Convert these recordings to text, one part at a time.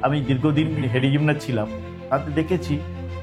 আমি দীর্ঘদিন head examiner ছিলাম, তাতে দেখেছি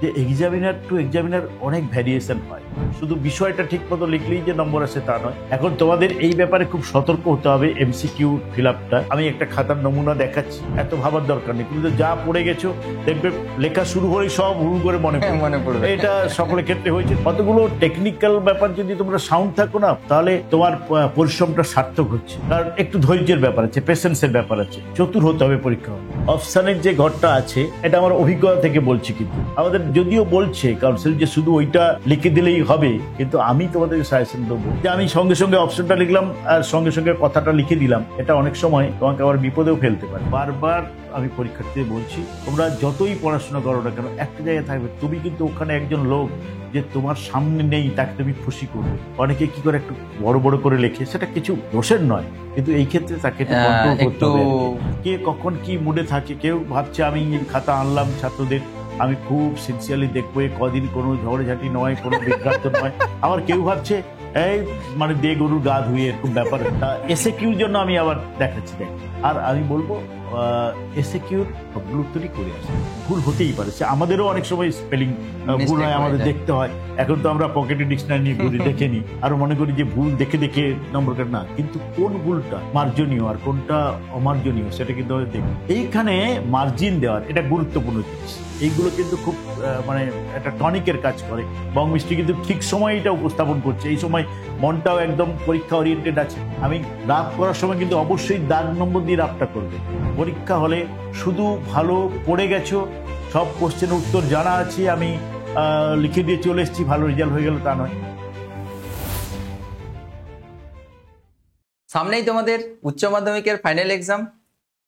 যে এক্সামিনার টু এক্সামিনার অনেক ভ্যারিয়েশন হয়। শুধু বিষয়টা ঠিক মতো লিখলেই যে নম্বর আসে তা নয়। এখন তোমাদের এই ব্যাপারে খুব সতর্ক হতে হবে। এমসিকিউ ফিল আপটা আমি একটা খাতার নমুনা দেখাচ্ছি, এত ভাবার দরকার নেই, কিন্তু যা পড়ে গেছো দেখবে লেখা শুরু হলেই সব হুড় করে মনে পড়বে। এটা সকলের ক্ষেত্রে হয়েছে। কতগুলো টেকনিক্যাল ব্যাপার যদি তোমরা সাউন্ড থাকো না, তাহলে তোমার পরিশ্রমটা সার্থক হচ্ছে। কারণ একটু ধৈর্যের ব্যাপার আছে, পেশেন্সের ব্যাপার আছে, চতুর হতে হবে পরীক্ষা। অপশানের যে ঘরটা আছে, এটা আমার অভিজ্ঞতা থেকে বলছি। কিন্তু আমাদের যদিও বলছে কাউন্সিল যে শুধু ওইটা লিখে দিলেই হবে, কিন্তু আমি তোমাদেরকে সাজেশন দেবো যে আমি সঙ্গে সঙ্গে অপশনটা লিখলাম আর সঙ্গে সঙ্গে কথাটা লিখে দিলাম, এটা অনেক সময় তোমাকে আবার বিপদেও ফেলতে পারে। বারবার আমি পরীক্ষার্থীদের বলছি, তোমরা যতই পড়াশোনা করো না কেন, একটা জায়গায় থাকবে, তুমি কিন্তু ওখানে একজন লোক যে তোমার সামনে নেই, তাকে তুমি খুশি করবে। অনেকে কি করে একটু বড় বড় করে লেখে, সেটা কিছু দোষের নয়, কিন্তু এই ক্ষেত্রে তাকে একটু কন্ট্রোল করতে হবে। কে কখন কি মুডে থাকে, কেউ ভাবছে আমি খাতা আনলাম ছাত্রদের, আমি খুব সিনসিয়ারলি দেখবো, কদিন কোনো ঝগড়াঝাটি নয়, কোনো বিভ্রান্ত নয়। আবার কেউ ভাবছে এই মানে দে গরুর গা ধুয়ে, এরকম ব্যাপার। এসে কিউর জন্য আমি আবার দেখাচ্ছি। আর আমি বলবো এসে কিউর সবগুলো উত্তরই করে আসে, ভুল হতেই পারে, আমাদেরও অনেক সময় স্পেলিং ভুল হয়, আমাদের দেখতে হয়। এখন তো আমরা পকেটে ডিকশনারি নিয়ে ঘুরে দেখে নিই, আর মনে করি যে ভুল দেখে দেখে নম্বর কাট না, কিন্তু কোন ভুলটা মার্জনীয় আর কোনটা অমার্জনীয় সেটা কিন্তু আমাদের দেখি। এইখানে মার্জিন দেওয়ার এটা গুরুত্বপূর্ণ জিনিস। এইগুলো কিন্তু খুব মানে একটা টনিকের কাজ করে। বং মিষ্টি কিন্তু ঠিক সময় এটা উপস্থাপন করছে, এই সময় মনটাও একদম পরীক্ষা ওরিয়েন্টেড আছে। আমি রাফ করার সময় কিন্তু অবশ্যই দাগ নম্বর দিয়ে রাফটা করবে। পরীক্ষা হলে শুধু ভালো পড়ে গেছো, সব কোশ্চেনের উত্তর জানা আছে, আমি লিখে দিয়ে চলে এসেছি, ভালো রেজাল্ট হয়ে গেল, তা নয়। সামনেই তোমাদের উচ্চ মাধ্যমিকের ফাইনাল এক্সাম।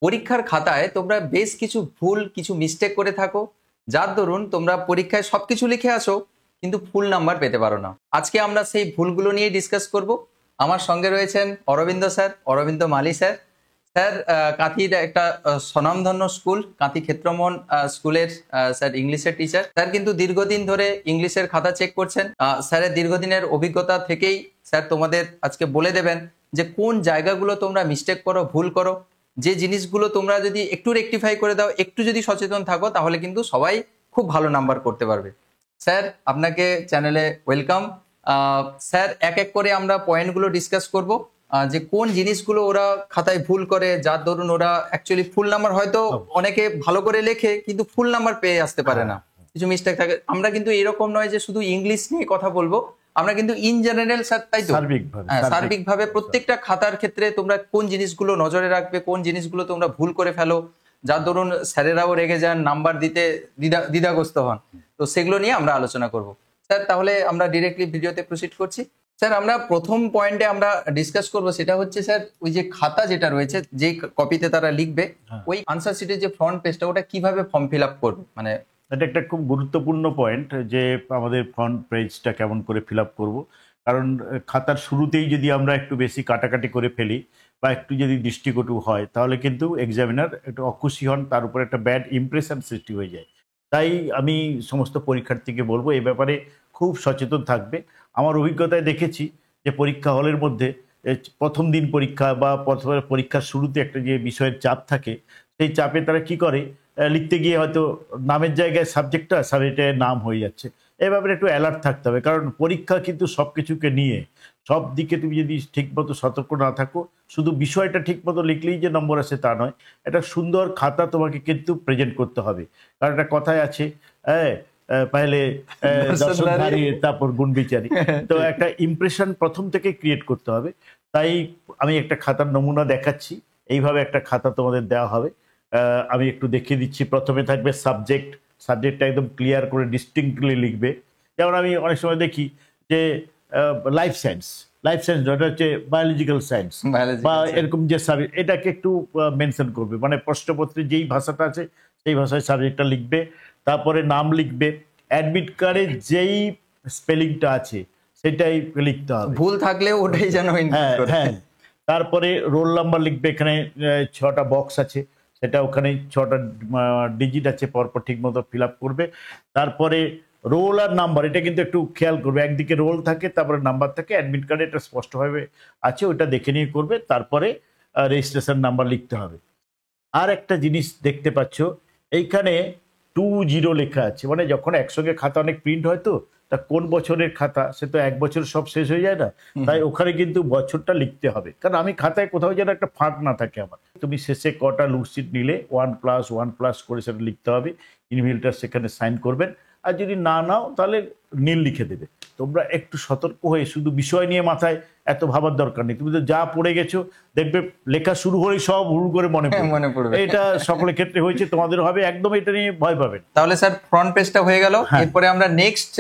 পরীক্ষার খাতায় তোমরা বেশ কিছু ভুল, কিছু মিস্টেক করে থাকো, যার দরুন তোমরা পরীক্ষায় সবকিছু লিখে আসো কিন্তু ফুল নাম্বার পেতে পারো না। আজকে আমরা সেই ভুলগুলো নিয়ে ডিসকাস করব। আমার সঙ্গে রয়েছেন অরবিন্দ স্যার, অরবিন্দ মালি স্যার। স্যার কাঁথির একটা স্বনামধন্য স্কুল, কাঁথি ক্ষেত্রমোহন স্কুলের স্যার ইংলিশের টিচার। স্যার কিন্তু দীর্ঘদিন ধরে ইংলিশের খাতা চেক করছেন। স্যারের দীর্ঘদিনের অভিজ্ঞতা থেকেই স্যার তোমাদের আজকে বলে দেবেন যে কোন জায়গাগুলো তোমরা মিস্টেক করো, ভুল করো। যে জিনিসগুলো তোমরা যদি একটু রেকটিফাই করে দাও, একটু যদি সচেতন থাকো, তাহলে কিন্তু সবাই খুব ভালো নাম্বার করতে পারবে। স্যার আপনাকে চ্যানেলে ওয়েলকাম। স্যার এক এক করে আমরা পয়েন্টগুলো ডিসকাস করব, যে কোন জিনিসগুলো ওরা খাতায় ভুল করে, যার দরুন ওরা অ্যাকচুয়ালি ফুল নাম্বার হয়তো অনেকে ভালো করে লেখে কিন্তু ফুল নাম্বার পেয়ে আসতে পারে না, কিছু মিস্টেক থাকে। আমরা কিন্তু এরকম নয় যে শুধু ইংলিশ নিয়ে কথা বলবো, আমরা কিন্তু ইন জেনারেল স্যার, তাই তো সার্বিকভাবে প্রত্যেকটা খাতার ক্ষেত্রে তোমরা কোন জিনিসগুলো নজরে রাখবে, কোন জিনিসগুলো তোমরা ভুল করে ফেলো, যার দরুন স্যারেরাও রেগে যান, নাম্বার দিতে দ্বিধাগ্রস্ত হন, তো সেগুলো নিয়ে আমরা আলোচনা করব। স্যার তাহলে আমরা ডিরেক্টলি ভিডিওতে প্রসিড করছি। স্যার আমরা প্রথম পয়েন্টে আমরা ডিসকাস করব, সেটা হচ্ছে স্যার ওই যে খাতা যেটা রয়েছে, যে কপিতে তারা লিখবে, ওই আনসার শিটের যে ফ্রন্ট পেজটা, ওটা কিভাবে ফর্ম ফিল আপ করবে, মানে এটা একটা খুব গুরুত্বপূর্ণ পয়েন্ট যে আমাদের ফ্রন্ট পেজটা কেমন করে ফিল আপ করবো। কারণ খাতার শুরুতেই যদি আমরা একটু বেশি কাটাকাটি করে ফেলি বা একটু যদি দৃষ্টিকটু হয়, তাহলে কিন্তু এক্সামিনার একটু অখুশি হন, তার উপর একটা ব্যাড ইমপ্রেশন সৃষ্টি হয়ে যায়। তাই আমি সমস্ত পরীক্ষার্থীকে বলবো এ ব্যাপারে খুব সচেতন থাকবে। আমার অভিজ্ঞতায় দেখেছি যে পরীক্ষা হলের মধ্যে প্রথম দিন পরীক্ষা বা পরীক্ষার শুরুতে একটা যে বিষয়ের চাপ থাকে, সেই চাপে তারা কি করে, লিখতে গিয়ে হয়তো নামের জায়গায় সাবজেক্টের নাম হয়ে যাচ্ছে। এই ব্যাপারে একটু অ্যালার্ট থাকতে হবে, কারণ পরীক্ষা কিন্তু সব কিছুকে নিয়ে, সব দিকে তুমি যদি ঠিকমতো সতর্ক না থাকো, শুধু বিষয়টা ঠিকমতো লিখলেই যে নম্বর আসে তা নয়। একটা সুন্দর খাতা তোমাকে কিন্তু প্রেজেন্ট করতে হবে। কারণ একটা কথায় আছে, পাইলে দর্শনধারী তারপর গুণ বিচারী। তো একটা ইমপ্রেশন প্রথম থেকে ক্রিয়েট করতে হবে। তাই আমি একটা খাতার নমুনা দেখাচ্ছি, এইভাবে একটা খাতা তোমাদের দেওয়া হবে। আমি একটু দেখিয়ে দিচ্ছি। প্রথমে থাকবে সাবজেক্টটা একদম ক্লিয়ার করে ডিস্টিংক্টলি লিখবে। যেমন আমি অনেক সময় দেখি যে লাইফ সায়েন্স ওটা হচ্ছে বায়োলজিক্যাল সায়েন্স বা এরকম যে সাবজেক্ট, এটাকে একটু মেনশন করবে, মানে প্রশ্নপত্রে যেই ভাষাটা আছে সেই ভাষায় সাবজেক্টটা লিখবে। তারপরে নাম লিখবে, অ্যাডমিট কার্ডে যেই স্পেলিংটা আছে সেটাই লিখতে হবে, ভুল থাকলেও ওটাই যেন। হ্যাঁ। তারপরে রোল নাম্বার লিখবে, এখানে 6টা বক্স আছে, সেটা ওখানে 6টা ডিজিট আছে, পরপর ঠিক মতো ফিল আপ করবে। তারপরে রোল আর নাম্বার, এটা কিন্তু একটু খেয়াল করবে, একদিকে রোল থাকে তারপরে নাম্বার থাকে, অ্যাডমিট কার্ডে এটা স্পষ্টভাবে আছে, ওটা দেখে নিয়ে করবে। তারপরে রেজিস্ট্রেশন নাম্বার লিখতে হবে। আর একটা জিনিস দেখতে পাচ্ছ, এইখানে 20 লেখা আছে, মানে যখন একসঙ্গে খাতা অনেক প্রিন্ট হয় তো, তা কোন বছরের খাতা সে তো এক বছর সব শেষ হয়ে যায় না, তাই ওখানে কিন্তু বছরটা লিখতে হবে, কারণ আমি খাতায় কোথাও যেন একটা ফাঁক না থাকে আমার। তুমি শেষে কটা লুকশিট নিলে 1+1+ করে সেটা লিখতে হবে, ইনভিজিলেটর সেখানে সাইন করবেন, আর যদি না নাও তাহলে নীল লিখে দেবে। তোমরা একটু সতর্ক হয়ে, শুধু বিষয় নিয়ে মাথায় এত ভাবার দরকার নেই, তুমি তো যা পড়ে গেছো দেখবে লেখা শুরু হলেই সব হুড় করে মনে মনে পড়বে। এটা সকলের ক্ষেত্রে হয়েছে, তোমাদের হবে, একদম এটা নিয়ে ভয় পাবেন। তাহলে স্যার ফ্রন্ট পেজটা হয়ে গেল, এরপরে আমরা নেক্সট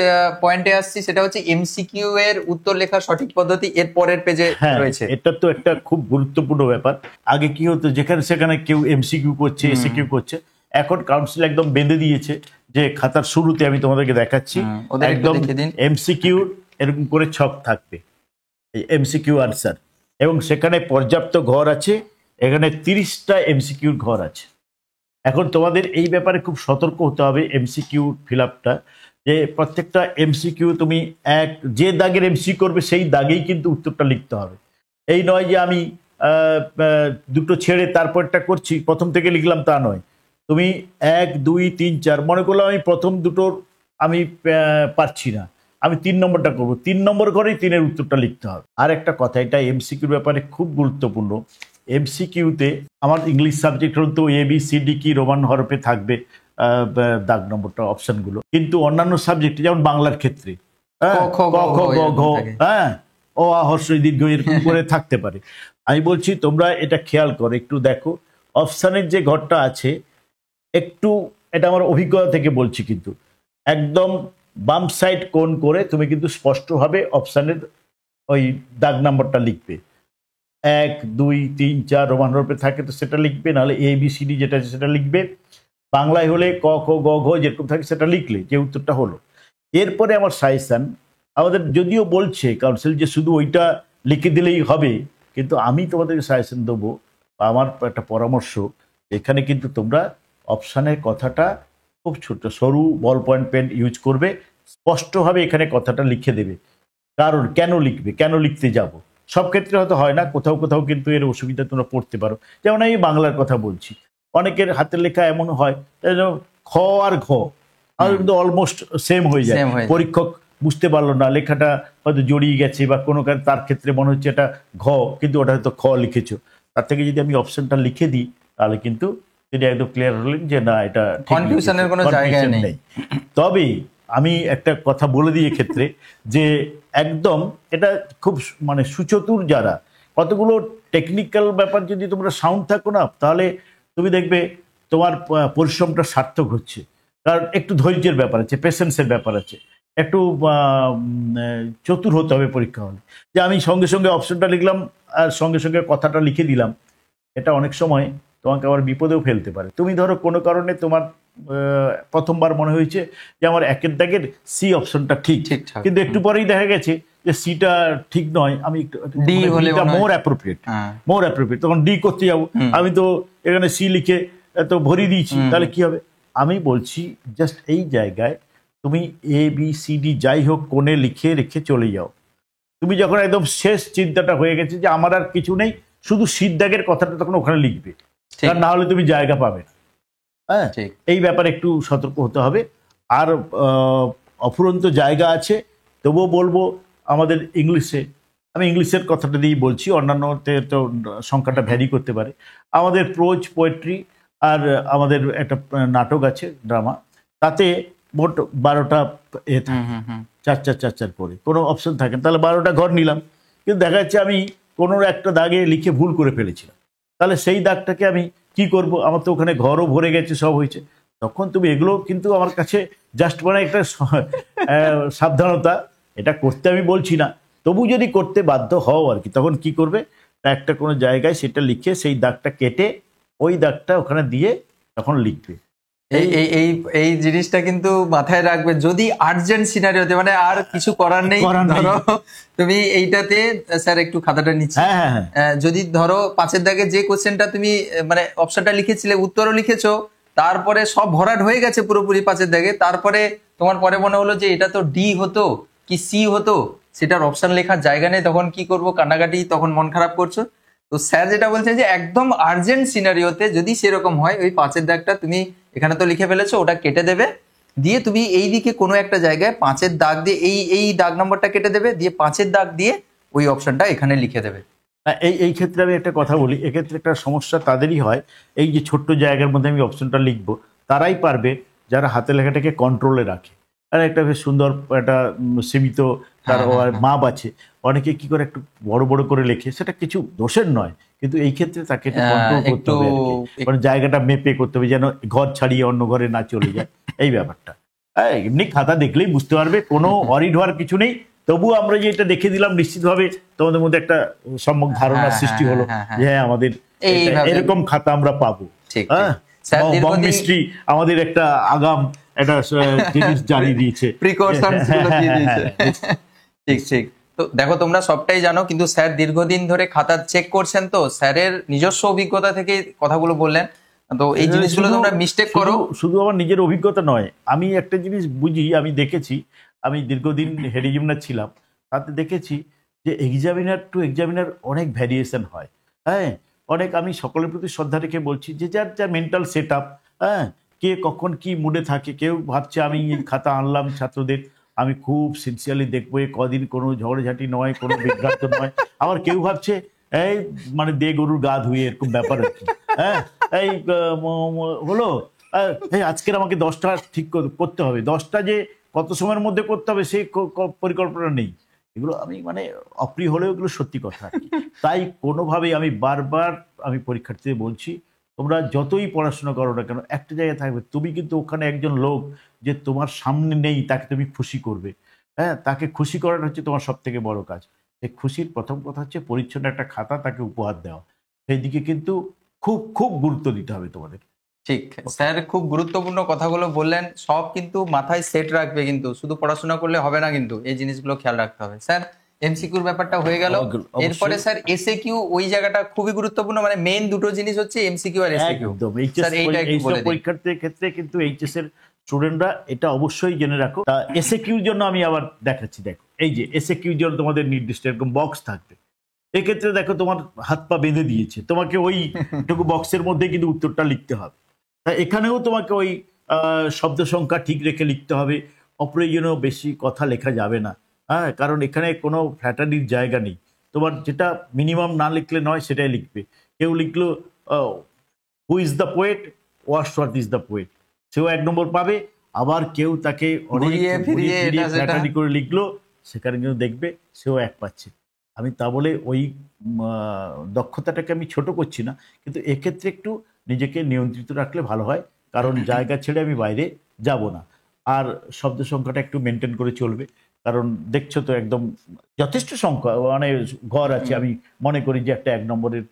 পয়েন্টে আসছি, সেটা হচ্ছে এমসিকিউ এর উত্তর লেখার সঠিক পদ্ধতি এর পরের পেজে রয়েছে। এটা তো একটা খুব গুরুত্বপূর্ণ ব্যাপার। আগে কি হতো, যেখানে সেখানে কেউ এমসিকিউ করছে, এসিকিউ করছে, এখন কাউন্সিল একদম বেঁধে দিয়েছে যে খাতার শুরুতে আমি তোমাদেরকে দেখাচ্ছি, একদম এমসিকিউ এরকম করে ছক থাকবে, এমসিকিউ আনসার, এবং সেখানে পর্যাপ্ত ঘর আছে, এখানে 30টা এমসিকিউর ঘর আছে। এখন তোমাদের এই ব্যাপারে খুব সতর্ক হতে হবে, এমসিকিউ ফিল আপটা, যে প্রত্যেকটা এমসিকিউ তুমি যে দাগের এমসি করবে সেই দাগেই কিন্তু উত্তরটা লিখতে হবে। এই নয় যে আমি দুটো ছেড়ে তারপরটা করছি, প্রথম থেকে লিখলাম, তা নয়। তুমি 1, 2, 3, 4 মনে করলাম আমি প্রথম দুটোর আমি পারছি না, আমি 3 নম্বরটা করবো, 3 নম্বর করেই 3-এর উত্তরটা লিখতে হবে। আর একটা কথা, এটা এমসিকিউর ব্যাপারে খুব গুরুত্বপূর্ণ। এমসিকিউতে আমার ইংলিশ সাবজেক্ট হল তো ABCD কি রোমান হরফে থাকবে দাগ নম্বরটা, অপশনগুলো, কিন্তু অন্যান্য সাবজেক্টে যেমন বাংলার ক্ষেত্রে ক খ গ ঘ, ও আ হর্ষই দীর্ঘ এরকম করে থাকতে পারে। আমি বলছি তোমরা এটা খেয়াল করো, একটু দেখো অপশানের যে ঘরটা আছে, একটু এটা আমার অভিজ্ঞতা থেকে বলছি, কিন্তু একদম বাম সাইড কোণ করে তুমি কিন্তু স্পষ্টভাবে অপশানের ওই দাগ নাম্বারটা লিখবে। 1, 2, 3, 4 রোমান হরফে থাকে তো সেটা লিখবে, নাহলে ABCD যেটা আছে সেটা লিখবে। বাংলায় হলে ক খ গ ঘ যেরকম থাকে সেটা লিখলে যে উত্তরটা হলো। এরপরে আমার সাজেশন, আমাদের যদিও বলছে কাউন্সিল যে শুধু ওইটা লিখে দিলেই হবে, কিন্তু আমি তোমাদেরকে সাজেশন দেবো, আমার একটা পরামর্শ, এখানে কিন্তু তোমরা অপশানের কথাটা খুব ছোট সরু বল পয়েন্ট পেন ইউজ করবে, স্পষ্টভাবে এখানে কথাটা লিখে দেবে। কারণ কেন লিখবে, কেন লিখতে যাব, সব ক্ষেত্রে হয়তো হয় না, কোথাও কোথাও কিন্তু এর অসুবিধা তোমরা পড়তে পারো। যেমন আমি বাংলার কথা বলছি, অনেকের হাতের লেখা এমন হয় খ আর ঘ কিন্তু অলমোস্ট সেম হয়ে যায়, পরীক্ষক বুঝতে পারলো না, লেখাটা হয়তো জড়িয়ে গেছে বা কোনো কারণে তার ক্ষেত্রে মনে হচ্ছে এটা ঘ, কিন্তু ওটা হয়তো খ লিখেছো। তার থেকে যদি আমি অপশনটা লিখে দিই, তাহলে কিন্তু তিনি একদম ক্লিয়ার হলেন যে না, এটা কনফিউশনের কোনো জায়গা নেই। তবে আমি একটা কথা বলে দিই এক্ষেত্রে, যে একদম এটা খুব মানে সুচতুর যারা, কতগুলো টেকনিক্যাল ব্যাপার যদি তোমরা সাউন্ড থাকো না, তাহলে তুমি দেখবে তোমার পরিশ্রমটা সার্থক হচ্ছে। কারণ একটু ধৈর্যের ব্যাপার আছে, পেশেন্সের ব্যাপার আছে, একটু চতুর হতে হবে পরীক্ষা হলে। যে আমি সঙ্গে সঙ্গে অপশনটা লিখলাম আর সঙ্গে সঙ্গে কথাটা লিখে দিলাম, এটা অনেক সময় তোমাকে আবার বিপদেও ফেলতে পারে। তুমি ধরো কোনো কারণে তোমার প্রথমবার মনে হয়েছে যে আমার একের দাগের সি অপশনটা ঠিক, কিন্তু একটু পরেই দেখা গেছে যে সিটা ঠিক নয়, আমি মোর অ্যাপ্রোপ্রিয়েট, তখন ডি করতে যাবো, আমি তো এখানে সি লিখে তো ভরিয়ে দিয়েছি, তাহলে কি হবে? আমি বলছি জাস্ট এই জায়গায় তুমি ABCD যাই হোক কোণে লিখে রেখে চলে যাও। তুমি যখন একদম শেষ চিন্তাটা হয়ে গেছে যে আমার আর কিছু নেই, শুধু সিট দাগের কথাটা তখন ওখানে লিখবে, কারণ না হলে তুমি জায়গা পাবে না। হ্যাঁ, এই ব্যাপারে একটু সতর্ক হতে হবে। আর অফুরন্ত জায়গা আছে, তবুও বলবো আমাদের ইংলিশে, আমি ইংলিশের কথাটা দিয়েই বলছি, অন্যান্যতে তো সংখ্যাটা ভ্যারি করতে পারে। আমাদের প্রোজ, পোয়েট্রি আর আমাদের একটা নাটক আছে, ড্রামা, তাতে মোট 12টা চার চার করে কোনো অপশন থাকে, তাহলে 12টা ঘর নিলাম, কিন্তু দেখা যাচ্ছে আমি কোনো একটা দাগে লিখে ভুল করে ফেলেছিলাম, তাহলে সেই দাগটাকে আমি কি করব? আমার তো ওখানে ঘরও ভরে গেছে, সব হয়েছে। তখন তুমি এগুলো কিন্তু আমার কাছে জাস্ট মানে একটা সাবধানতা, এটা করতে আমি বলছি না, তবু যদি করতে বাধ্য হও আর কি, তখন কি করবে? একটা কোনো জায়গায় সেটা লিখে সেই দাগটা কেটে ওই দাগটা ওখানে দিয়ে তখন লিখবে। এই জিনিসটা কিন্তু মাথায় রাখবে, যদি আর্জেন্ট সিনারিওতে, মানে আর কিছু করার নেই, ধরো তুমি এইটাতে, স্যার একটু খাতাটা নিচ্ছি, যদি ধরো 5-এর দাগে যে কোশ্চেনটা তুমি মানে অপশনটা লিখেছিলে, উত্তরও লিখেছো, তারপরে সব ভরাট হয়ে গেছে পুরোপুরি 5-এর দাগে, তারপরে তোমার পরে মনে হলো যে এটা তো ডি হতো কি সি হতো, সেটার অপশন লেখার জায়গা নেই, তখন কি করবো? কান্নাকাটি, তখন মন খারাপ করছো। তো স্যার যেটা বলছেন যে একদম আর্জেন্ট সিনারিওতে যদি সেরকম হয়, ওই 5-এর দাগটা তুমি এখানে তো লিখে ফেলেছো, ওটা কেটে দেবে, দিয়ে তুমি এই দিকে কোনো একটা জায়গায় 5-এর দাগ দিয়ে এই দাগ নম্বরটা কেটে দেবে, দিয়ে 5-এর দাগ দিয়ে ওই অপশনটা এখানে লিখে দেবে। এই এই ক্ষেত্রে আমি একটা কথা বলি, এক্ষেত্রে একটা সমস্যা তাদেরই হয়, এই যে ছোট্ট জায়গার মধ্যে আমি অপশনটা লিখবো, তারাই পারবে যারা হাতে লেখাটাকে কন্ট্রোলে রাখে। আর একটা বেশ সুন্দর একটা সীমিত তার মাপ আছে। অনেকে কি করে একটু বড় বড় করে লেখে, সেটা কিছু দোষের নয়, কিন্তু এই ক্ষেত্রে তাকে কন্ট্রোল করতে হবে আর কি। মানে জায়গাটা মেপে করতে হবে, যেন ঘর ছাড়িয়ে অন্য ঘরে না চলে যায় এই ব্যাপারটা। এমনি খাতা দেখলেই বুঝতে পারবে, কোনো অরিড হওয়ার কিছু নেই। তবুও আমরা যে এটা দেখে দিলাম, নিশ্চিতভাবে তোমাদের মধ্যে একটা সম্যক ধারণার সৃষ্টি হলো যে হ্যাঁ আমাদের এরকম খাতা আমরা পাবো। হ্যাঁ, বং মিস্ট্রি আমাদের একটা আগাম একটা জিনিস জানিয়ে দিয়েছে, প্রিকশনস গুলো দিয়ে দিয়েছে। ঠিক ঠিক। তো দেখো তোমরা সবটাই জানো, কিন্তু স্যার দীর্ঘদিন ধরে খাতা চেক করছেন, তো স্যারের নিজস্ব অভিজ্ঞতা থেকে কথাগুলো বললেন। তো এই জিনিসগুলো তোমরা মিস্টেক করো। শুধু আমার নিজের অভিজ্ঞতা নয়, আমি একটা জিনিস বুঝি, আমি দেখেছি, আমি দীর্ঘদিন হেড এক্সামিনার ছিলাম, তাতে দেখেছি যে এক্সামিনার টু এক্সামিনার অনেক ভ্যারিয়েশন হয়। হ্যাঁ, অনেক, আমি সকলের প্রতি শ্রদ্ধা রেখে বলছি যে যার যার মেন্টাল সেট আপ, হ্যাঁ, কে কখন কি মুডে থাকে। কেউ ভাবছে আমি এই খাতা আনলাম ছাত্রদের, আমি খুব সিনসিয়ারলি দেখবো, কদিন কোনো ঝগড়াঝাটি নয়, কোনো বিভ্রান্ত নয়। আবার কেউ ভাবছে এই মানে দে গরুর গা ধুয়ে, এরকম ব্যাপার আর কি। হ্যাঁ, এই হলো এই আজকের আমাকে 10টা ঠিক করতে হবে, 10টা যে কত সময়ের মধ্যে করতে হবে সেই পরিকল্পনা নেই। এগুলো আমি মানে অপ্রিয় হলেও এগুলো সত্যি কথা আর কি। তাই কোনোভাবেই আমি বারবার আমি পরীক্ষার্থীদের বলছি, তোমরা যতই পড়াশোনা করো না কেন, একটা জায়গায় থাকবে, তুমি কিন্তু ওখানে একজন লোক যে তোমার সামনে নেই, তাকে তুমি খুশি করবে। হ্যাঁ, তাকে খুশি করাটা হচ্ছে তোমার সব থেকে বড় কাজ। এই খুশির প্রথম কথা হচ্ছে পরিচ্ছন্ন একটা খাতা তাকে উপহার দেওয়া। সেই দিকে কিন্তু খুব খুব গুরুত্ব দিতে হবে তোমাদের। ঠিক, স্যার খুব গুরুত্বপূর্ণ কথাগুলো বললেন, সব কিন্তু মাথায় সেট রাখবে, কিন্তু শুধু পড়াশোনা করলে হবে না, কিন্তু এই জিনিসগুলো খেয়াল রাখতে হবে। স্যার এমসিকিউর ব্যাপারটা হয়ে গেল, এরপরে স্যার এসএকিউ, ওই জায়গাটা খুবই গুরুত্বপূর্ণ, মানে মেইন দুটো জিনিস হচ্ছে এমসিকিউ আর এসএকিউ। একদম, এইচএস পরীক্ষার্থীদের ক্ষেত্রে কিন্তু এইচএস এর স্টুডেন্টরা এটা অবশ্যই জেনে রাখো। তা এসএকিউর জন্য আমি আবার দেখাচ্ছি, দেখো এই যে এসএকিউর জন্য তোমাদের নির্দিষ্ট এরকম বক্স থাকবে। এক্ষেত্রে দেখো তোমার হাত পা বেঁধে দিয়েছে, তোমাকে ওইটুকু বক্সের মধ্যে কিন্তু উত্তরটা লিখতে হবে। এখানেও তোমাকে ওই শব্দ সংখ্যা ঠিক রেখে লিখতে হবে, অপ্রয়োজনীয় বেশি কথা লেখা যাবে না। হ্যাঁ, কারণ এখানে কোনো ফ্ল্যাটারির জায়গা নেই। তোমার যেটা মিনিমাম না লিখলে নয় সেটাই লিখবে। কেউ লিখলো who is the poet, Wordsworth is the poet, সেও 1 নম্বর পাবে। আবার কেউ তাকে অনেক ফ্ল্যাটারি করে লিখলো, সেখানে কিন্তু দেখবে সেও 1 পাচ্ছে। আমি তা বলে ওই দক্ষতাটাকে আমি ছোট করছি না, কিন্তু এক্ষেত্রে একটু নিজেকে নিয়ন্ত্রিত রাখলে ভালো হয়, কারণ জায়গা ছেড়ে আমি বাইরে যাব না। আর শব্দ সংখ্যাটা একটু মেনটেন করে চলবে, কারণ দেখছো তো একদম যথেষ্ট সংখ্যা মানে ঘর আছে, আমি মনে করি যে একটা 1 নম্বরের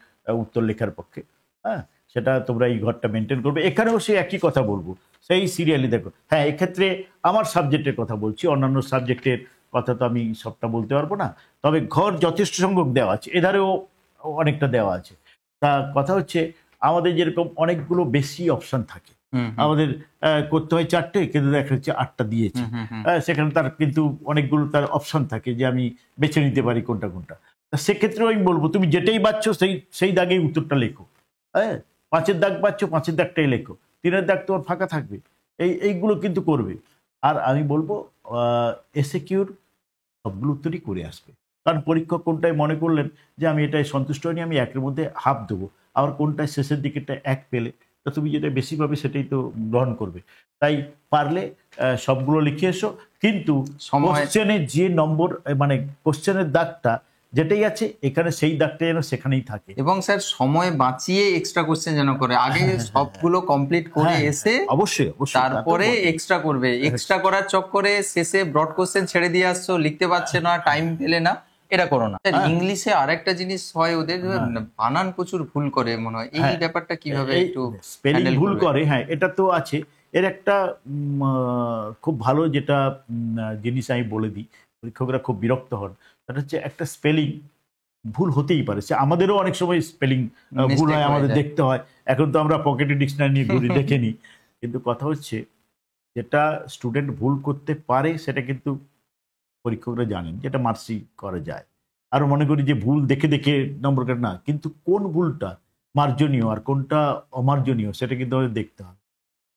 উত্তর লেখার পক্ষে। হ্যাঁ, সেটা তোমরা এই ঘরটা মেনটেন করবে। এখানেও সে একই কথা বলবো, সেই সিরিয়ালি দেখো। হ্যাঁ, এক্ষেত্রে আমার সাবজেক্টের কথা বলছি, অন্যান্য সাবজেক্টের কথা তো আমি সবটা বলতে পারবো না, তবে ঘর যথেষ্ট সংখ্যক দেওয়া আছে, এধারেও অনেকটা দেওয়া আছে। তা কথা হচ্ছে আমাদের যেরকম অনেকগুলো বেশি অপশন থাকে, আমাদের করতে হয় 4টে, কিন্তু দেখা যাচ্ছে 8টা দিয়েছে। সেখানে তার কিন্তু অনেকগুলো তার অপশন থাকে যে আমি বেছে নিতে পারি কোনটা কোনটা। সেক্ষেত্রেও আমি বলবো তুমি যেটাই পাচ্ছ সেই দাগেই উত্তরটা লেখো। হ্যাঁ, 5-এর দাগ পাচ্ছ, 5-এর দাগটাই লেখো, 3-এর দাগ তোমার ফাঁকা থাকবে। এইগুলো কিন্তু করবে। আর আমি বলবো এসএকিউর সবগুলো উত্তরই করে আসবে, কারণ পরীক্ষক কোনটায় মনে করলেন যে আমি এটাই সন্তুষ্ট হয়নি, আমি 1-এর মধ্যে হাফ দেবো, আবার কোনটায় শেষের দিকেটা 1 পেলে, তো তুমি যেটা বেশি পাবে সেটাই তো গ্রহণ করবে। তাই পারলে সবগুলো লিখে এসো, কিন্তু কোশ্চেনে যে নম্বর মানে কোশ্চেনের দাগটা যেটাই আছে এখানে সেই দাগটা যেন সেখানেই থাকে। এবং স্যার সময় বাঁচিয়ে এক্সট্রা কোশ্চেন যেন করে, আগে সবগুলো কমপ্লিট করে এসে অবশ্যই তারপরে এক্সট্রা করবে। এক্সট্রা করার চক্করে শেষে ব্রড কোশ্চেন ছেড়ে দিয়ে আসছো, লিখতে পারছে না, টাইম পেলে না, এটা করো না। ইংলিশে আরেকটা জিনিস হয়, ওদের বানান প্রচুর ভুল করে মনে হয়, এই ব্যাপারটা কিভাবে একটু স্পেলিং ভুল করে? হ্যাঁ, এটা তো আছে। এর একটা খুব ভালো যেটা জিনিস আমি বলে দিই, পরীক্ষকরা খুব বিরক্ত হন, সেটা হচ্ছে একটা স্পেলিং ভুল হতেই পারে। সে আমাদেরও অনেক সময় স্পেলিং ভুল হয়, আমাদের দেখতে হয়। এখন তো আমরা পকেটে ডিকশনারি নিয়ে ঘুরি, দেখে নিই। কিন্তু কথা হচ্ছে যেটা স্টুডেন্ট ভুল করতে পারে সেটা কিন্তু পরীক্ষকরা জানেন, যেটা মার্সি করা যায়। আরো মনে করি যে ভুল দেখে দেখে নম্বর কাটা, না, কিন্তু কোন ভুলটা মার্জনীয় আর কোনটা অমার্জনীয় সেটা কিন্তু আমাদের দেখতে হবে।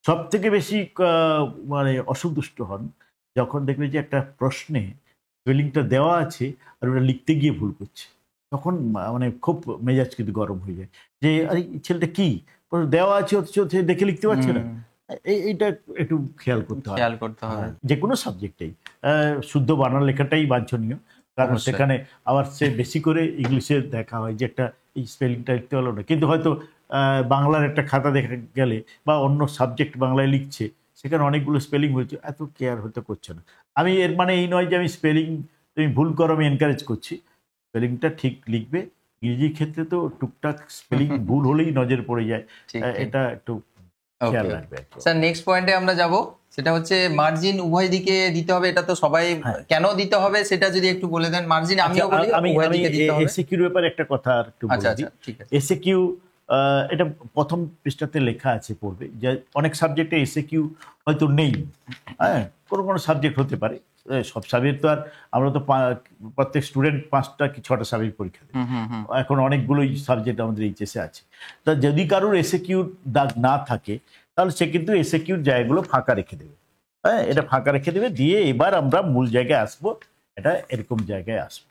সব থেকে বেশি মানে অসন্তুষ্ট হন যখন দেখবে যে একটা প্রশ্নে স্পেলিংটা দেওয়া আছে আর ওটা লিখতে গিয়ে ভুল করছে, তখন মানে খুব মেজাজ কিন্তু গরম হয়ে যায় যে আরে এই ছেলেটা কি দেওয়া আছে অথচ সে দেখে লিখতে পারছে না। এইটা একটু খেয়াল করতে হবে, খেয়াল করতে হবে। যে কোনো সাবজেক্টেই শুদ্ধ বানান লেখাটাই বাঞ্ছনীয়, কারণ অবশ্যই। সেখানে আবার সে বেশি করে ইংলিশে দেখা হয় যে একটা এই স্পেলিংটা লিখতে পারলো না, কিন্তু হয়তো বাংলার একটা খাতা দেখে গেলে বা অন্য সাবজেক্ট বাংলায় লিখছে সেখানে অনেকগুলো স্পেলিং হয়েছে, এত কেয়ার হয়তো করছে না। আমি এর মানে এই নয় যে আমি স্পেলিং তুমি ভুল করো আমি এনকারেজ করছি, স্পেলিংটা ঠিক লিখবে। ইংরেজির ক্ষেত্রে তো টুকটাক স্পেলিং ভুল হলেই নজর পড়ে যায়, ঠিক, ঠিক। এটা একটু খেয়াল রাখবে আর কি। স্যার নেক্সট পয়েন্টে আমরা যাব, সেটা হচ্ছে মার্জিন উভয় দিকে দিতে হবে। এটা তো সবাই হ্যাঁ। কেন দিতে হবে সেটা যদি একটু বলে দেন। মার্জিন আমিও বলি আমি উভয় দিকে দিতে হবে। এসএকিউর ব্যাপারে একটা কথা আর একটু আচ্ছা বলে আচ্ছা, দিই। ঠিক আছে। এসএকিউ এটা প্রথম পৃষ্ঠাতে লেখা আছে, পড়বে যে অনেক সাবজেক্টে এসএকিউ হয়তো নেই, হ্যাঁ, কোনো কোনো সাবজেক্ট হতে পারে, সব সাবজেক্ট তো আর আমরা তো প্রত্যেক স্টুডেন্ট 5টা কি 6টা সাবজেক্ট পরীক্ষা দেয়, এখন অনেকগুলোই সাবজেক্ট আমাদের এইচএসে আছে। তা যদি কারোর এসএকিউর দাগ না থাকে তাহলে সে কিন্তু এসএকিউর জায়গাগুলো ফাঁকা রেখে দেবে, হ্যাঁ, এটা ফাঁকা রেখে দেবে, দিয়ে এবার আমরা মূল জায়গায় আসবো। এটা এরকম জায়গায় আসবো,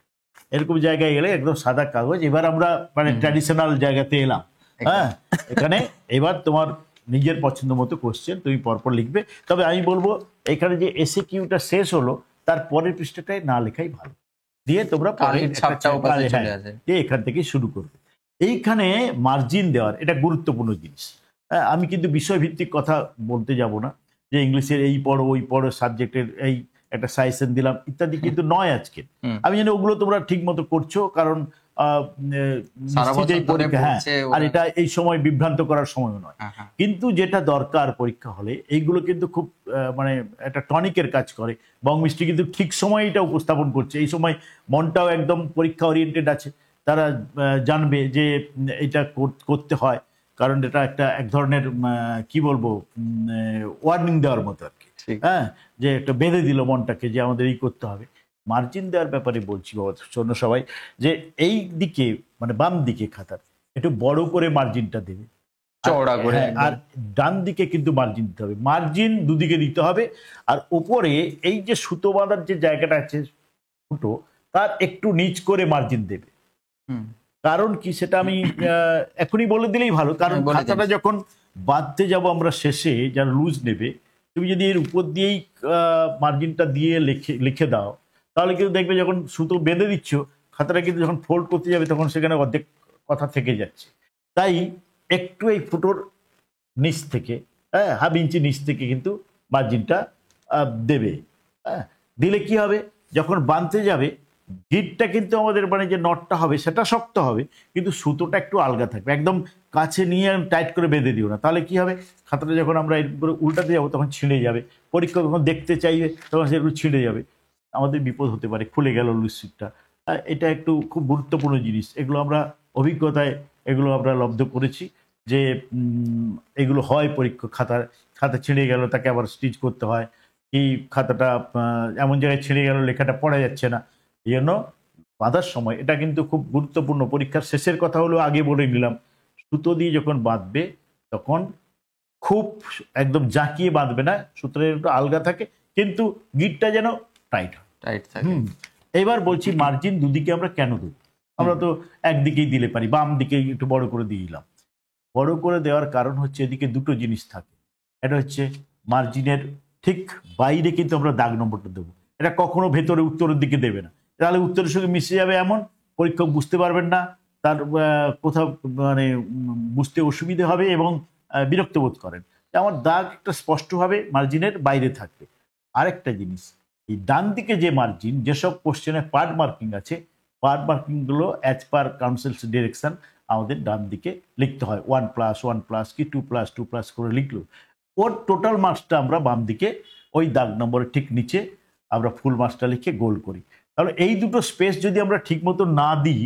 এরকম জায়গায় এলে একদম সাদা কাগজ, এবার আমরা মানে ট্র্যাডিশনাল জায়গাতে এলাম। হ্যাঁ, এখানে এবার তোমার নিজের পছন্দ মতো কোশ্চেন তুমি পরপর লিখবে। তবে আমি বলবো এখানে যে এসএকিউটা শেষ হলো তার পরের পৃষ্ঠাটায় না লেখাই ভালো, দিয়ে তোমরা কালির ছাপটাও পাশে চলে আসে। দিয়ে এখান থেকে শুরু করবে। এইখানে মার্জিন দেওয়ার এটা গুরুত্বপূর্ণ জিনিস। হ্যাঁ, আমি কিন্তু বিষয়ভিত্তিক কথা বলতে যাব না যে ইংলিশের এই পড়ো ওই পড়ো সাবজেক্টের এই একটা সাজেশন দিলাম ইত্যাদি, কিন্তু নয় আজকে। আমি জানি ওগুলো তোমরা ঠিক মতো করছো, কারণ নিশ্চিত এই পরীক্ষা, হ্যাঁ, আর এটা এই সময় বিভ্রান্ত করার সময় নয়। কিন্তু যেটা দরকার পরীক্ষা হলে এইগুলো কিন্তু খুব মানে একটা টনিকের কাজ করে। বংমিস্ট্রি কিন্তু ঠিক সময় এটা উপস্থাপন করছে, এই সময় মনটাও একদম পরীক্ষা ওরিয়েন্টেড আছে, তারা জানবে যে এটা করতে হয়, কারণ এটা একটা এক ধরনের কি বলবো ওয়ার্নিং দেওয়ার মতো আর কি, হ্যাঁ, যে একটা বেঁধে দিল মনটাকে যে আমাদের এই করতে হবে। মার্জিন দেওয়ার ব্যাপারে বলছি বাবা শোনো সবাই, যে এই দিকে মানে বাম দিকে খাতার একটু বড় করে মার্জিনটা দেবে, চওড়া করে, আর ডান দিকে কিন্তু মার্জিন দিতে হবে, মার্জিন দুদিকে দিতে হবে। আর উপরে এই যে সুতো বাঁধার যে জায়গাটা আছে ফুটো, তার একটু নিচ করে মার্জিন দেবে। কারণ কি সেটা আমি এখনই বলে দিলেই ভালো, কারণ খাতাটা যখন বাঁধতে যাব আমরা শেষে যারা লুজ নেবে, তুমি যদি এর উপর দিয়েই মার্জিনটা দিয়ে লিখে দাও তাহলে কিন্তু দেখবে যখন সুতো বেঁধে দিচ্ছ খাতাটা কিন্তু যখন ফোল্ড করতে যাবে তখন সেখানে অর্ধেক কথা থেকে যাচ্ছে। তাই একটু এই ফুটোর নিচ থেকে, হ্যাঁ, হাফ ইঞ্চি নিচ থেকে কিন্তু মার্জিনটা দেবে। হ্যাঁ, দিলে কি হবে, যখন বাঁধতে যাবে গিটটা কিন্তু আমাদের মানে যে নটটা হবে সেটা শক্ত হবে, কিন্তু সুতোটা একটু আলগা থাকবে, একদম কাছে নিয়ে টাইট করে বেঁধে দিও না, তাহলে কি হবে খাতাটা যখন আমরা এরকম করে উল্টাতে যাবো তখন ছিঁড়ে যাবে, পরীক্ষা যখন দেখতে চাইবে তখন সেগুলো ছিঁড়ে যাবে, আমাদের বিপদ হতে পারে, খুলে গেল লুসিটটা। এটা একটু খুব গুরুত্বপূর্ণ জিনিস, এগুলো আমরা অভিজ্ঞতায় এগুলো আমরা লব্ধ করেছি যে এগুলো হয় পরীক্ষা খাতা ছিঁড়ে গেল তাকে আবার স্টিচ করতে হয়, এই খাতাটা এমন জায়গায় ছিঁড়ে গেল লেখাটা পড়া যাচ্ছে না, এই জন্য বাঁধার সময় এটা কিন্তু খুব গুরুত্বপূর্ণ। পরীক্ষার শেষের কথা হলো আগে বলে নিলাম, সুতো দিয়ে যখন বাঁধবে তখন খুব একদম জাঁকিয়ে বাঁধবে না, সুতরাং একটু আলগা থাকে কিন্তু গিটটা যেন টাইট হয়, টাইট থাকে। এবার বলছি মার্জিন দুদিকে আমরা কেন দেবো, আমরা তো একদিকেই দিলে পারি, বাম দিকে একটু বড় করে দিয়ে দিলাম। বড় করে দেওয়ার কারণ হচ্ছে এদিকে দুটো জিনিস থাকে, এটা হচ্ছে মার্জিনের ঠিক বাইরে কিন্তু আমরা দাগ নম্বরটা দেবো, এটা কখনো ভেতরে উত্তরের দিকে দেবে না, তাহলে উত্তরের সঙ্গে মিশে যাবে, এমন পরীক্ষক বুঝতে পারবেন না, তার কোথাও মানে বুঝতে অসুবিধে হবে এবং বিরক্ত বোধ করেন। আমার দাগ একটা স্পষ্টভাবে মার্জিনের বাইরে থাকবে। আরেকটা জিনিস, এই ডান দিকে যে মার্জিন, যেসব কোশ্চেনে পার্ট মার্কিং আছে, পার্ট মার্কিংগুলো অ্যাজ পার কাউন্সিলস ডিরেকশন আমাদের ডান দিকে লিখতে হয়, 1+1+ কি 2+2+ করে লিখলো, ওর টোটাল মার্কসটা আমরা বাম দিকে ওই দাগ নম্বরের ঠিক নিচে আমরা ফুল মার্কসটা লিখে গোল করি। তাহলে এই দুটো স্পেস যদি আমরা ঠিক মতো না দিই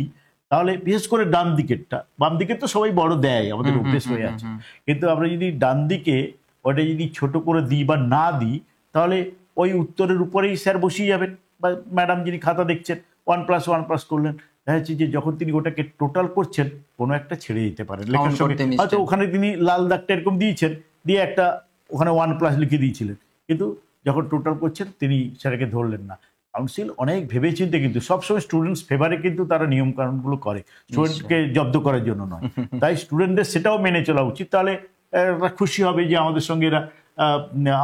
তাহলে বিশেষ করে ডান দিকেরটা, বাম দিকে তো সবাই বড় দেয় আমাদের অভ্যেস হয়ে আছে, কিন্তু আমরা যদি ডান দিকে ওটা যদি ছোট করে দিই বা না দিই তাহলে ওই উত্তরের উপরেই স্যার বসিয়ে যাবেন, বা ম্যাডাম যিনি খাতা দেখছেন 1+1+ করলেন, দেখা যাচ্ছে যে যখন তিনি ওটাকে টোটাল করছেন কোনো একটা ছেড়ে দিতে পারেন Count লেখার সঙ্গে, করতে mistake। হয়তো ওখানে তিনি লাল দাগটা এরকম দিয়েছেন, দিয়ে একটা ওখানে 1+ লিখে দিয়েছিলেন, কিন্তু যখন টোটাল করছেন তিনি সেটাকে ধরলেন না। কাউন্সিল অনেক ভেবেচিন্তে, কিন্তু সবসময় স্টুডেন্টস ফেভারে কিন্তু তারা নিয়ম কানুনগুলো করে, স্টুডেন্টকে জব্দ করার জন্য নয়। তাই স্টুডেন্টদের সেটাও মেনে চলা উচিত, তাহলে এরা খুশি হবে যে আমাদের সঙ্গে এরা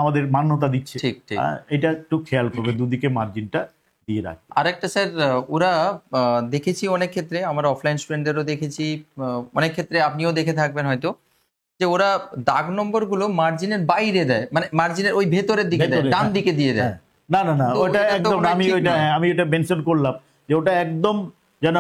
আমাদের মান্যতা দিচ্ছে। ঠিক ঠিক। এটা একটু খেয়াল করবে, দুদিকে মার্জিনটা দিয়ে রাখবে। আরেকটা স্যার, ওরা দেখেছি অনেক ক্ষেত্রে, আমার অফলাইন স্টুডেন্টদেরও দেখেছি, অনেক ক্ষেত্রে আপনিও দেখে থাকবেন হয়তো, যে ওরা দাগ নম্বরগুলো মার্জিনের বাইরে দেয়, মানে মার্জিনের ওই ভেতরের দিকে দেয়, ভেতরে, ডান হ্যাঁ। দিকে দিয়ে দেয়। হ্যাঁ। না না না, তো ওটা এটা তো একদম মনে হয় আমি ঠিক ওইটা নয়। আমি এটা মেনশন করলাম যে ওটা একদম যেন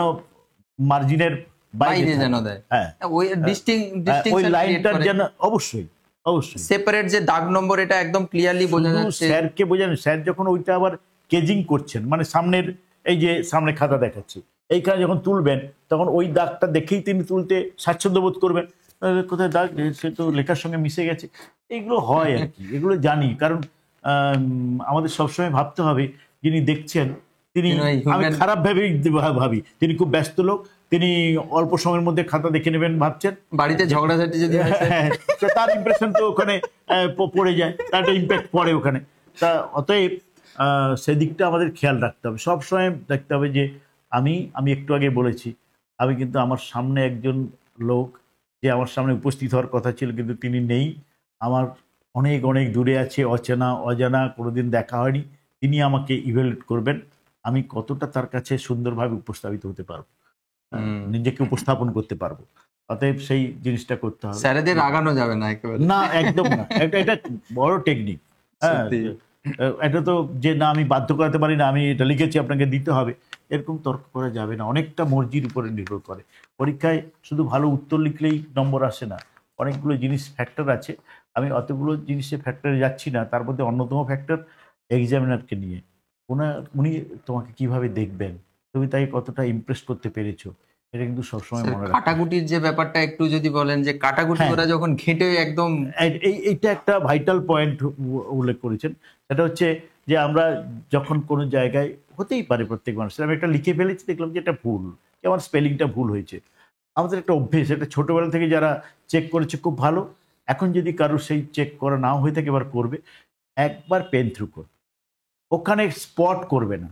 মার্জিনের বাইরে বাইরে থাকে। যেন দেয়। হ্যাঁ, ওই ওই ডিস্টিংশন লাইনটার যেন অবশ্যই অবশ্যই সেপারেট যে দাগ নম্বর, এটা একদম ক্লিয়ারলি বোঝা শুধু যাচ্ছে। স্যারকে বোঝান, স্যার যখন ওইটা আবার কেজিং করছেন, মানে সামনের এই যে সামনে খাতা দেখাচ্ছি, এইখানে যখন তুলবেন তখন ওই দাগটা দেখেই তিনি তুলতে স্বাচ্ছন্দ্য বোধ করবেন। কোথায় দাগ, সে তো লেখার সঙ্গে মিশে গেছে। এগুলো হয় আর কি, এগুলো জানি, কারণ আমাদের সবসময় ভাবতে হবে যিনি দেখছেন তিনি, তিনি ওই আমি human- খারাপ ভাবি তিনি খুব ব্যস্ত লোক, তিনি অল্প সময়ের মধ্যে খাতা দেখে নেবেন ভাবছেন, বাড়িতে ঝগড়াঝাটি যদি হয় স্যার, হ্যাঁ, তো তার ইমপ্রেশন তো ওখানে পড়ে যায়, তার একটা ইম্প্যাক্ট পড়ে ওখানে। তা অতএব সেদিকটা আমাদের খেয়াল রাখতে হবে, সবসময় দেখতে হবে যে আমি একটু আগে বলেছি, আমি কিন্তু আমার সামনে একজন লোক যে আমার সামনে উপস্থিত হওয়ার কথা ছিল কিন্তু তিনি নেই, আমার অনেক অনেক দূরে আছে, অচেনা অজানা, কোনোদিন দেখা হয়নি, তিনি আমাকে ইভ্যালুয়েট করবেন আমি কতটা তার কাছে সুন্দরভাবে উপস্থাপিত হতে পারবো, নিজেকে উপস্থাপন করতে পারবো। অতএব সেই জিনিসটা করতে হবে। স্যারেদের রাগানো যাবে না একেবারে। না, একদম না, এটা বড় টেকনিক। হ্যাঁ, সত্যি। এটা তো যে না আমি বাধ্য করাতে পারি না, আমি এটা লিখেছি আপনাকে দিতে হবে, এরকম তর্ক করা যাবে না। অনেকটা মর্জির উপরে নির্ভর করে। পরীক্ষায় শুধু ভালো উত্তর লিখলেই নম্বর আসে না, অনেকগুলো জিনিস ফ্যাক্টর আছে। আমি অতগুলো জিনিসের ফ্যাক্টরে যাচ্ছি না, তার মধ্যে অন্যতম ফ্যাক্টর এক্সামিনারকে নিয়ে। উনি তোমাকে কিভাবে দেখবেন, তুমি তাকে কতটা ইমপ্রেস করতে পেরেছো, এটা কিন্তু সবসময় মনে রাখতে হবে। কাটাকুটির যে ব্যাপারটা একটু যদি বলেন, যে কাটাকুটি হ্যাঁ। ওরা যখন ঘেঁটে একদম, এইটা একটা ভাইটাল পয়েন্ট উল্লেখ করেছেন। সেটা হচ্ছে যে আমরা যখন কোনো জায়গায়, হতেই পারে প্রত্যেক মানুষের, আমি একটা লিখে ফেলেছি, দেখলাম যে এটা ভুল, আমার স্পেলিংটা ভুল হয়েছে। আমাদের একটা অভ্যেস, এটা ছোটবেলা থেকে যারা চেক করেছে খুব ভালো, এখন যদি কারোর সেই চেক করা নাও হয়ে থাকে এবার করবে, একবার পেন থ্রু করবে, ওখানে স্পট করবে না।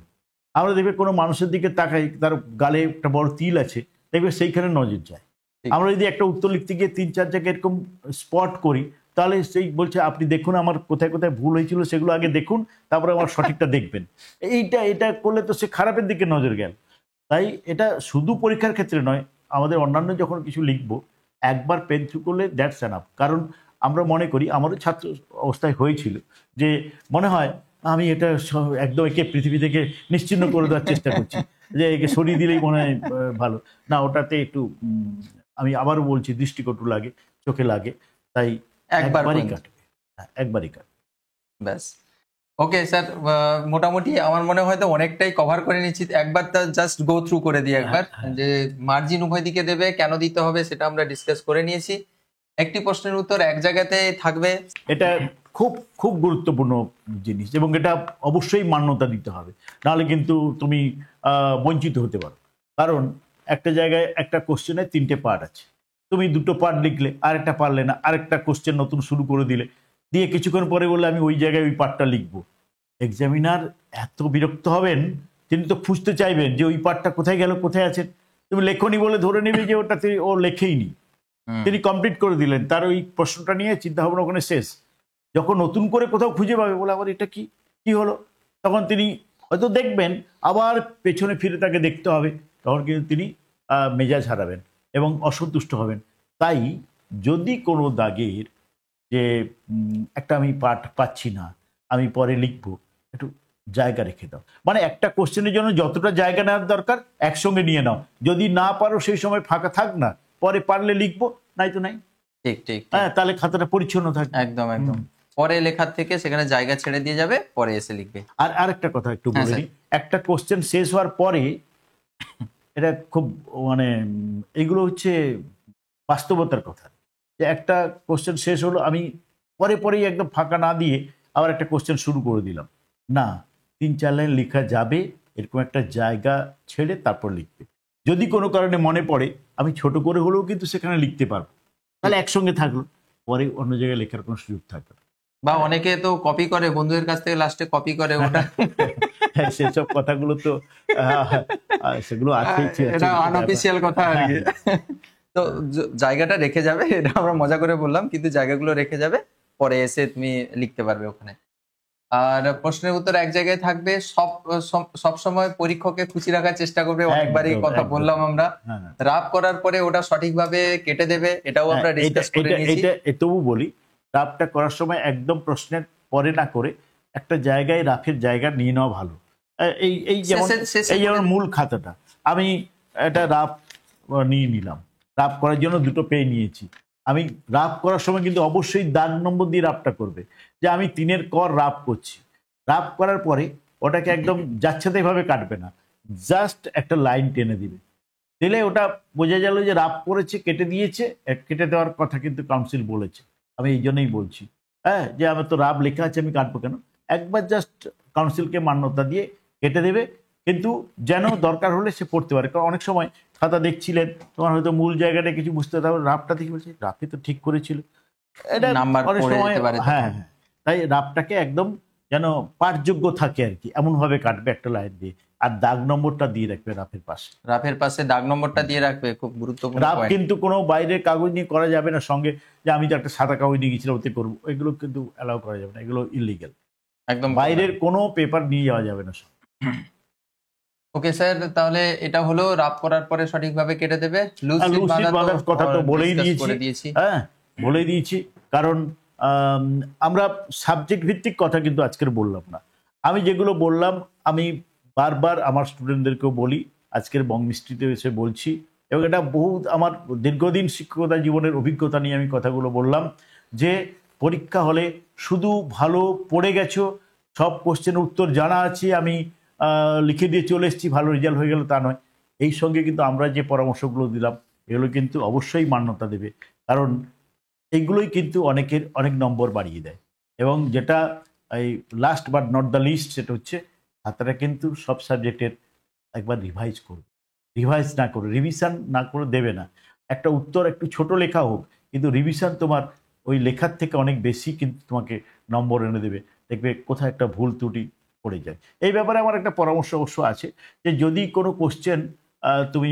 আমরা দেখবে কোনো মানুষের দিকে তাকাই, তার গালে একটা বড় তিল আছে, দেখবে সেইখানে নজর যায়। ঠিক। আমরা যদি একটা উত্তর লিখতে গিয়ে 3-4 জায়গায় এরকম স্পট করি, তাহলে সেই বলছে আপনি দেখুন আমার কোথায় কোথায় ভুল হয়েছিল সেগুলো আগে দেখুন, তারপরে আমার সঠিকটা দেখবেন। এটা করলে তো সে খারাপের দিকে নজর গেল। তাই এটা শুধু পরীক্ষার ক্ষেত্রে নয়, আমাদের অন্যান্য যখন কিছু লিখবো, একবার পেন থ্রু করলে দ্যাটস এনাফ। কারণ আমরা মনে করি, আমারও ছাত্র অবস্থায় হয়েছিল, যে মনে হয় আমি এটা একদম একে পৃথিবী থেকে নিশ্চিহ্ন করে দেওয়ার চেষ্টা করছি, যে একে সরিয়ে দিলেই মনে হয় ভালো। না, ওটাতে একটু আমি আবারও বলছি, দৃষ্টিকটু লাগে, চোখে লাগে, তাই একবারই কাটবে। হ্যাঁ, একবারই কাটবে। ব্যাস। ওকে স্যার, মোটামুটি আমার মনে হয় তো অনেকটাই কভার করে নিচ্ছি। একবার তা জাস্ট গো থ্রু করে দিই একবার, যে মার্জিন উভয় দিকে দেবে, কেন দিতে হবে সেটা আমরা ডিসকাস করে নিয়েছি। একটি প্রশ্নের উত্তর এক জায়গাতে থাকবে। এটা খুব খুব গুরুত্বপূর্ণ জিনিস, এবং এটা অবশ্যই মান্যতা দিতে হবে, নাহলে কিন্তু তুমি বঞ্চিত হতে পারো। কারণ একটা জায়গায় একটা কোশ্চেনে 3টে পার্ট আছে, তুমি 2টো পার্ট লিখলে, আরেকটা পারলে না, আরেকটা কোশ্চেন নতুন শুরু করে দিলে, দিয়ে কিছুক্ষণ পরে বললে আমি ওই জায়গায় ওই পার্টটা লিখবো। এক্সামিনার এত বিরক্ত হবেন, তিনি তো খুঁজতে চাইবেন যে ওই পার্টটা কোথায় গেল, কোথায় আছে। তুমি লেখনি বলে ধরে নেবে যে ওটাতে ও লেখেই নি, তিনি কমপ্লিট করে দিলেন, তার ওই প্রশ্নটা নিয়ে চিন্তা ভাবনা ওখানে শেষ। যখন নতুন করে কোথাও খুঁজে পাবে, বলে আবার এটা কি হলো, তখন তিনি হয়তো দেখবেন, আবার পেছনে ফিরে তাকে দেখতে হবে, তখন কিন্তু তিনি মেজাজ হারাবেন এবং অসন্তুষ্ট হবেন। তাই যদি কোনো দাগের যে একটা আমি পাঠ পাচ্ছি না, আমি পরে লিখবো, একটু জায়গা রেখে দাও। মানে একটা কোশ্চেনের জন্য যতটা জায়গা নেওয়ার দরকার একসঙ্গে নিয়ে নাও, যদি না পারো সেই সময় ফাঁকা থাক না, পরে পারলে লিখবো, নাই তো নাই। ঠিক ঠিক। হ্যাঁ, তাহলে খাতাটা পরিচ্ছন্ন থাকবে। একদম একদম। পরে লেখার থেকে সেখানে জায়গা ছেড়ে দিয়ে যাবে, পরে এসে লিখবে। আর আরেকটা কথা একটু হ্যাঁ, বলে নিই, একটা কোশ্চেন শেষ হওয়ার পরে, এটা খুব মানে এগুলো হচ্ছে বাস্তবতার কথা, যে একটা কোশ্চেন শেষ হলো, আমি পরেই একদম ফাঁকা না দিয়ে আবার একটা কোশ্চেন শুরু করে দিলাম না, 3-4 লাইন লেখা যাবে, এরকম একটা জায়গা ছেড়ে তারপর লিখবে। যদি কোনো কারণে মনে পড়ে আমি ছোট করে হলেও কিন্তু সেখানে লিখতে পারবো, তাহলে একসঙ্গে থাকলো, পরে অন্য জায়গায় লেখার কোনো সুযোগ থাকবে না। বা অনেকে তো কপি করে, বন্ধুদের কাছ থেকে লাস্টে কপি করে ওটা। হ্যাঁ, সেসব কথাগুলো তো সেগুলো আছেই। এটা আনঅফিসিয়াল কথা আর কি। তো জায়গাটা রেখে যাবে, এটা আমরা মজা করে বললাম, কিন্তু জায়গাগুলো রেখে যাবে, পরে এসে তুমি লিখতে পারবে ওখানে। আর প্রশ্নের উত্তর এক জায়গায় থাকবে, সব সময় পরীক্ষককে খুশি রাখার চেষ্টা করবে, অনেকবারই কথা একদম। বললাম আমরা। হ্যাঁ। রাফ করার পরে ওটা সঠিকভাবে কেটে দেবে, এটাও আমরা ডিসকাস করে নিয়েছি। তবু বলি, রাফটা করার সময় একদম প্রশ্নের পরে না করে একটা জায়গায় রাফের জায়গা নিয়ে নেওয়া ভালো। এই যেমন মূল খাতাটা আমি একটা রাফ নিয়ে নিলাম, রাফ করার জন্য দুটো পেয়ে নিয়েছি। আমি রাফ করার সময় কিন্তু অবশ্যই দাগ নম্বর দিয়ে রাফটা করবে, যে আমি 3-এর ক রাফ করছি। রাফ করার পরে ওটাকে একদম যাচ্ছেতাইভাবে কাটবে না, জাস্ট একটা লাইন টেনে দিবে, দিলে ওটা বোঝা গেল যে রাফ করেছে, কেটে দিয়েছে। কেটে দেওয়ার কথা কিন্তু কাউন্সিল বলেছে, আমি এই জন্যই বলছি। হ্যাঁ, যে আমার তো রাফ লেখা আছে, আমি কাটবো কেন? একবার জাস্ট কাউন্সিলকে মান্যতা দিয়ে কেটে দেবে, কিন্তু যেন দরকার হলে সে পড়তে পারে। কারণ অনেক সময় খাতা দেখছিলেন, তোমার হয়তো মূল জায়গাটা কিছু বুঝতে হবে, রাফটা দেখে বলছি রাফে তো ঠিক করেছিল, এটা অনেক সময়। হ্যাঁ, তাই রাফটাকে একদম যেন পাঠযোগ্য থাকে আর কি, এমন ভাবে কাটবে একটা লাইন দিয়ে, আর দাগ নম্বরটা দিয়ে রাখবে রাফের পাশে। রাফের পাশে দাগ নম্বরটা দিয়ে রাখবে, খুব গুরুত্বপূর্ণ। রাফ কিন্তু কোনো বাইরের কাগজ নিয়ে করা যাবে না, সঙ্গে যে আমি তো একটা সাদা কাগজ নিয়ে গেছিলাম ওতে করবো, এগুলো কিন্তু অ্যালাউ করা যাবে না, এগুলো ইলিগাল। একদম বাইরের কোনো পেপার নিয়ে যাওয়া যাবে না। ওকে স্যার, তাহলে এটা হলো রাফ করার পরে সঠিকভাবে কেটে দেবে। লুজ বাঁধার কথা তো বলেই দিয়েছি। হ্যাঁ, বলে দিয়েছি, কারণ আমরা সাবজেক্ট ভিত্তিক কথা কিন্তু আজকের বললাম না। আমি যেগুলো বললাম আমি বারবার আমার স্টুডেন্টদেরকেও বলি, আজকের বঙ্গমিস্ট্রিতে এসে বলছি, এবং এটা বহুত আমার দীর্ঘদিন শিক্ষকতা জীবনের অভিজ্ঞতা নিয়ে আমি কথাগুলো বললাম, যে পরীক্ষা হলে শুধু ভালো পড়ে গেছো, সব কোশ্চেনের উত্তর জানা আছে, আমি লিখে দিয়ে চলে এসেছি, ভালো রেজাল্ট হয়ে গেল, তা নয়। এই সঙ্গে কিন্তু আমরা যে পরামর্শগুলো দিলাম এগুলো কিন্তু অবশ্যই মান্যতা দেবে, কারণ এইগুলোই কিন্তু অনেকের অনেক নম্বর বাড়িয়ে দেয়। এবং যেটা এই last but not the least, সেটা হচ্ছে খাতাটা কিন্তু সব সাবজেক্টের একবার রিভাইজ করবে। রিভাইজ না করে, রিভিশন না করে দেবে না। একটা উত্তর একটু ছোট লেখা হোক, কিন্তু রিভিশন তোমার ওই লেখার থেকে অনেক বেশি কিন্তু তোমাকে নম্বর এনে দেবে। দেখবে কোথায় একটা ভুল ত্রুটি পড়ে যায়। এই ব্যাপারে আমার একটা পরামর্শ অবশ্য আছে, যে যদি কোনো কোশ্চেন তুমি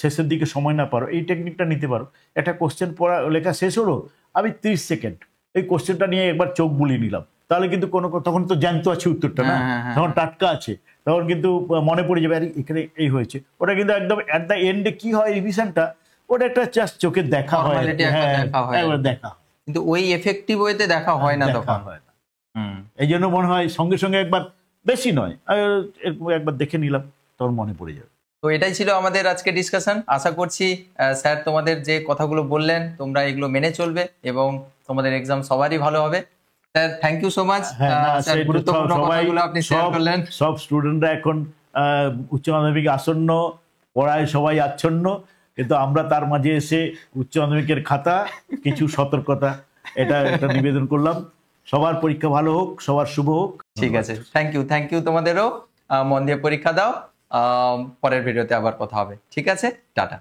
শেষের দিকে সময় না পারো, এই টেকনিকটা নিতে পারো। একটা কোশ্চেন পড়া লেখা শেষ হলো, আমি 30 সেকেন্ড এই কোশ্চেনটা নিয়ে একবার চোখ বুলিয়ে নিলাম, তাহলে কিন্তু তখন তো জ্যান্ত আছে উত্তরটা, না তখন টাটকা আছে, তখন কিন্তু মনে পড়ে যাবে আরে এখানে এই হয়েছে। ওটা কিন্তু একদম অ্যাট দ্য এন্ডে কি হয়, রিভিশনটা ওটা একটা জাস্ট চোখে দেখা হয়, একবার দেখা, কিন্তু ওই এফেক্টিভ ওয়েতে দেখা হয় না, তখন হয় না। এই জন্য মনে হয় সঙ্গে সঙ্গে একবার, বেশি নয়, একবার দেখে নিলাম, তখন মনে পড়ে যাবে। তো এটাই ছিল আমাদের আজকে ডিসকাশন। আশা করছি স্যার তোমাদের যে কথাগুলো বললেন তোমরা এগুলো মেনে চলবে এবং তোমাদের এক্সাম সবারই ভালো হবে। Sir thank you so much, গুরুত্বপূর্ণ কথাগুলো আপনি শেয়ার করলেন। সব স্টুডেন্টরা এখন উচ্চ মাধ্যমিক আসন্ন, পড়ায় সবাই আচ্ছন্ন, কিন্তু আমরা তার মাঝে এসে উচ্চ মাধ্যমিকের খাতা কিছু সতর্কতা, এটা নিবেদন করলাম। সবার পরীক্ষা ভালো হোক, সবার শুভ হোক। ঠিক আছে, থ্যাংক ইউ তোমাদেরও। মন দিয়ে পরীক্ষা দাও, পরের ভিডিওতে আবার কথা হবে। ঠিক আছে, টাটা।